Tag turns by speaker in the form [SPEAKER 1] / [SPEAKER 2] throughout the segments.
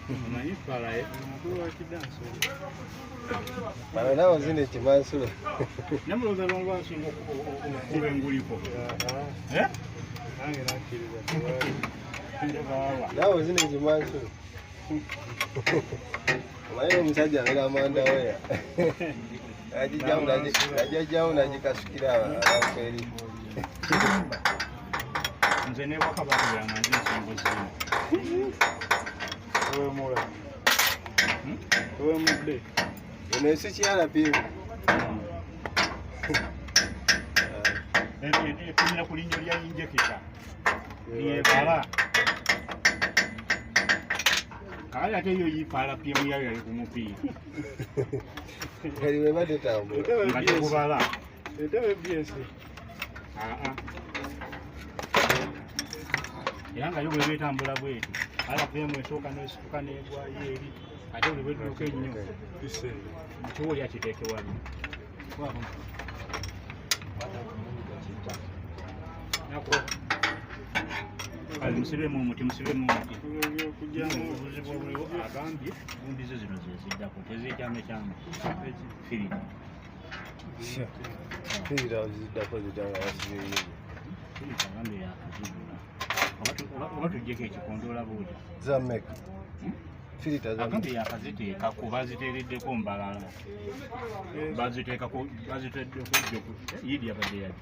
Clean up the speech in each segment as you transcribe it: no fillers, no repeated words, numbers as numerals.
[SPEAKER 1] Amanyi pala mukulu wa kidanso.
[SPEAKER 2] Pala nawo zine kimansulo.
[SPEAKER 1] Namuloza lwangu asinga okuba enguliko. Nange nakkiriza
[SPEAKER 2] nawo zine kimansulo. Omanyi omusajja abeera amanda weya. Najjajjawo nagikasukira abantu eri.
[SPEAKER 1] Nze ne wakabakulanga nze ensingo zino.
[SPEAKER 2] Owemula.
[SPEAKER 1] Owemudde.
[SPEAKER 2] Eno esi kyalapiimu.
[SPEAKER 1] Ekulira ku linnyo lya injekita. Yebala. Kale ate yo yipaala piemu yayo yali ku mupiira.
[SPEAKER 2] Kali webadde tambula.
[SPEAKER 1] Nga tekubala.
[SPEAKER 2] Etebe BS.
[SPEAKER 1] Era nga yo bwe beetambula bweti. Ala piemu esooka n'esituka n'egwayo eri. Ate buli bwedduka ennyo. Ekiwo lyakiteeke wali. Nako. Musibemu omuti. Okujjamu obuzibu obuliwo agambye gundi ze zino zeziddako tezijyamekyame firida.
[SPEAKER 2] Firida ziddako zidanga basibeyo.
[SPEAKER 1] Firida agambye yakazibula. Oba tuggyeko ekikondoola buuja.
[SPEAKER 2] Zammeka. Firida zammeka.
[SPEAKER 1] Agambye yakaziteeka ku baziteereddeko mbalala. Baziteekako jjoku. Yidi yabadde yadde.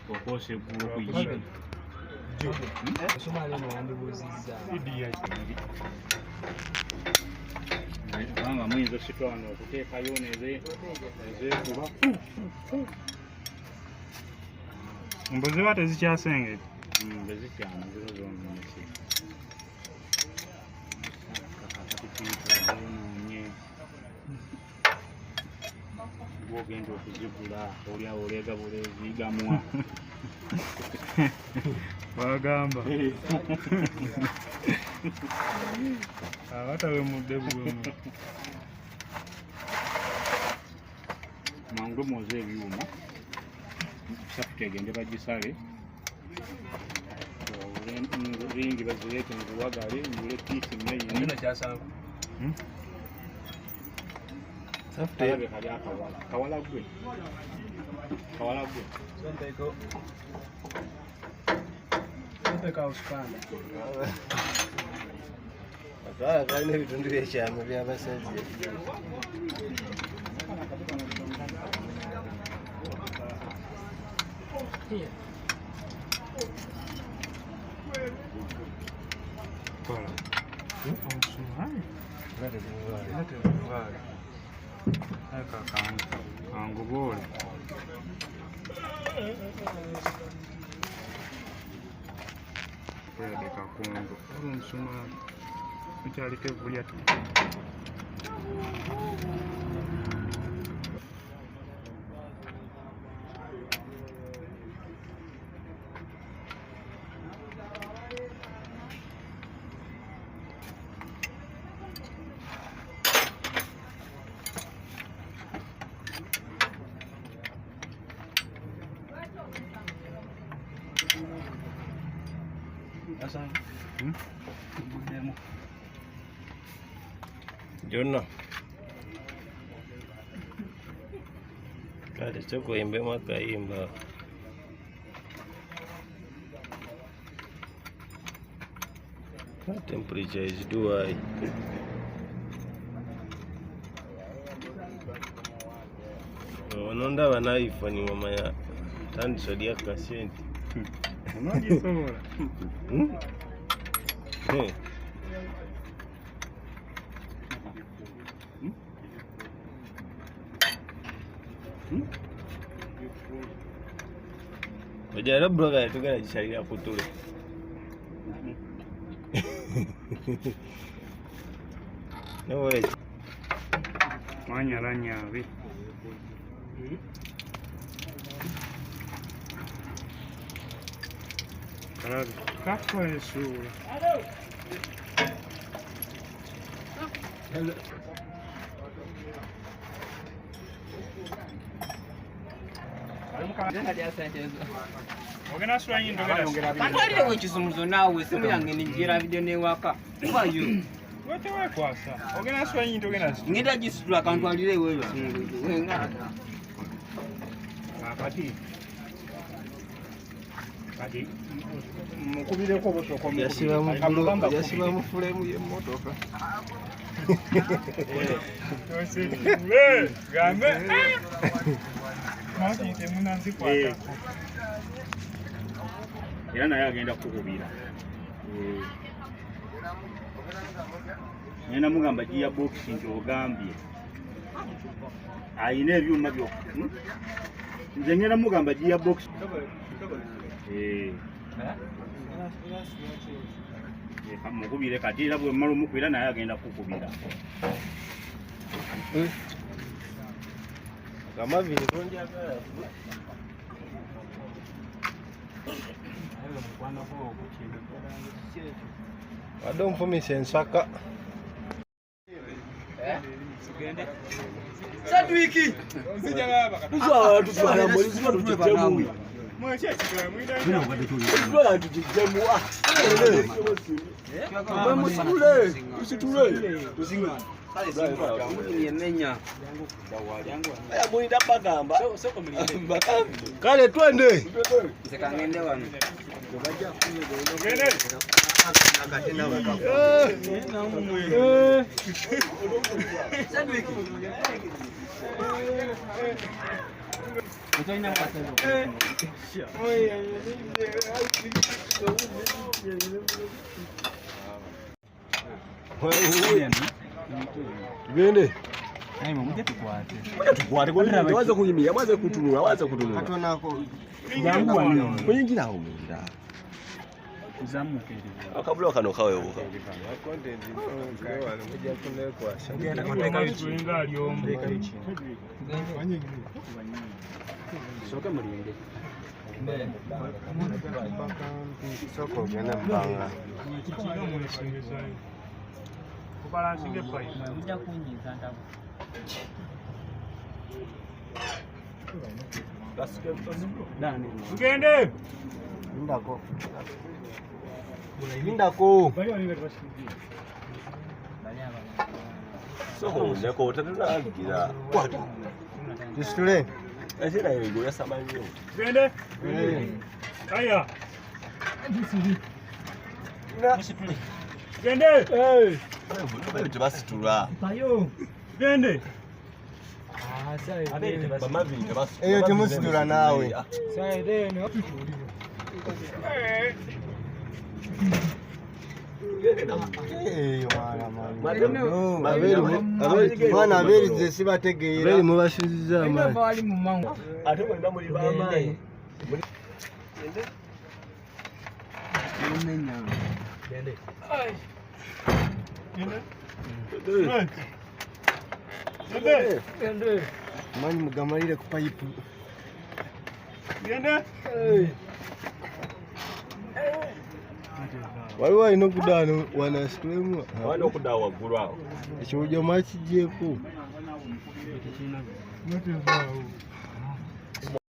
[SPEAKER 1] Okwosa eggulu ku yidi.
[SPEAKER 3] Somali no wandibuuzizza.
[SPEAKER 1] Kubanga muyinza sitwano okuteekayo nezeekuba.
[SPEAKER 3] Mbuzi ba tezikyasengedde.
[SPEAKER 1] Bezikyama ziro zonoonese. Bw'ogenda okuzigula olyawo oleega buleeziigamwa.
[SPEAKER 3] Bagamba. Abatawemudde bulungi.
[SPEAKER 1] Mangu muze ebyuma. Sapiti egende bagisale. Ringi bazireete mu buwagale, ngule piisi mmeyini.
[SPEAKER 3] Kino kyasanga.
[SPEAKER 2] Sapiti
[SPEAKER 1] Alabe kali akawala. Kawala gwe.
[SPEAKER 3] Sonteeko. Sonteeka usukanda.
[SPEAKER 2] Akawala kalina ebitundu by'ekyama by'abasajja.
[SPEAKER 3] Kola. Omusumali.
[SPEAKER 2] Gate
[SPEAKER 3] Tebuvaale. Aka kanguboole. Kwede kakungu. Omusumali. Mukyaliko evulya tu.
[SPEAKER 2] Jonna. Kale kyokuyimba akayimba. Temperature is too high. Ono ndaba na iPhone wamanya tandisa lya kasente.
[SPEAKER 3] Onagisobola.
[SPEAKER 2] Ojala bloga yatugana kishalira kutulo. No way.
[SPEAKER 3] Mwanyala nyabi. Karabi. Kakwa esura.
[SPEAKER 2] Hello.
[SPEAKER 3] Ogenda sura nyindo gera.
[SPEAKER 4] Katwalire ekisumuzo naawe simu yange nijira video newaka. Kubayo.
[SPEAKER 3] wewe kwasa ogena swa nyinto ogena
[SPEAKER 4] ngenda jisitula akantu alire wewe wenga
[SPEAKER 1] akati kati mukubireko bosoko
[SPEAKER 2] yasiba mu fulemu y'emmotoka
[SPEAKER 3] gambe mati temunanzi kwata
[SPEAKER 1] era naye agenda kukubira nena mugamba gia box nti ogambye ayina ebyuma byo nze ngenda mugamba gia box mukubire kati era bwe mmala omukwira naye agenda kukubira
[SPEAKER 2] Gamaviri tonjagala wadde onfumisa ensaka
[SPEAKER 4] Sadwiki
[SPEAKER 5] Tuzwa tutwala mulizima tutujjamu. Tutwala tutujjamu. Usitule. Tuzinga.
[SPEAKER 4] yemenya
[SPEAKER 5] Aya mwinda bagamba.
[SPEAKER 2] kale twende
[SPEAKER 4] sekangende wano
[SPEAKER 2] tugende
[SPEAKER 5] Tukwate kwa waza kuyimia, waza kutunula, waza kutunula.
[SPEAKER 2] katonako
[SPEAKER 5] Yangu wano. Kuyingira awo munda.
[SPEAKER 1] zamuke
[SPEAKER 5] Akabula kano kawebuka.
[SPEAKER 2] content wano mujja kunekwasa
[SPEAKER 3] tulinga alyomu
[SPEAKER 4] soke mulinde
[SPEAKER 2] soko genda mbanga
[SPEAKER 3] kikino mwesingezayo kubalansinge pai
[SPEAKER 4] ujja kunyiza ndabo
[SPEAKER 3] tugende
[SPEAKER 2] lindako
[SPEAKER 5] Soko ndeko otatulagira. Kwata.
[SPEAKER 2] tusitule
[SPEAKER 5] Asira yego yasamanyo.
[SPEAKER 3] tugende aya tugende
[SPEAKER 5] Tebasitula.
[SPEAKER 3] tugende
[SPEAKER 5] Bamaviri tebasitula.
[SPEAKER 2] eyo temusitula naawe eyo mwana aberize sibategeera beri mubasuziza amaanyi
[SPEAKER 5] Ate mwenda muli bamaanyi.
[SPEAKER 2] manyi mugamalire ku payipu
[SPEAKER 3] tugende
[SPEAKER 2] waliwo alina okudaano wanasitulemu
[SPEAKER 5] Wana okuda waggulu awo.
[SPEAKER 2] ekiwujja mwakijjeeko
[SPEAKER 3] notevaawo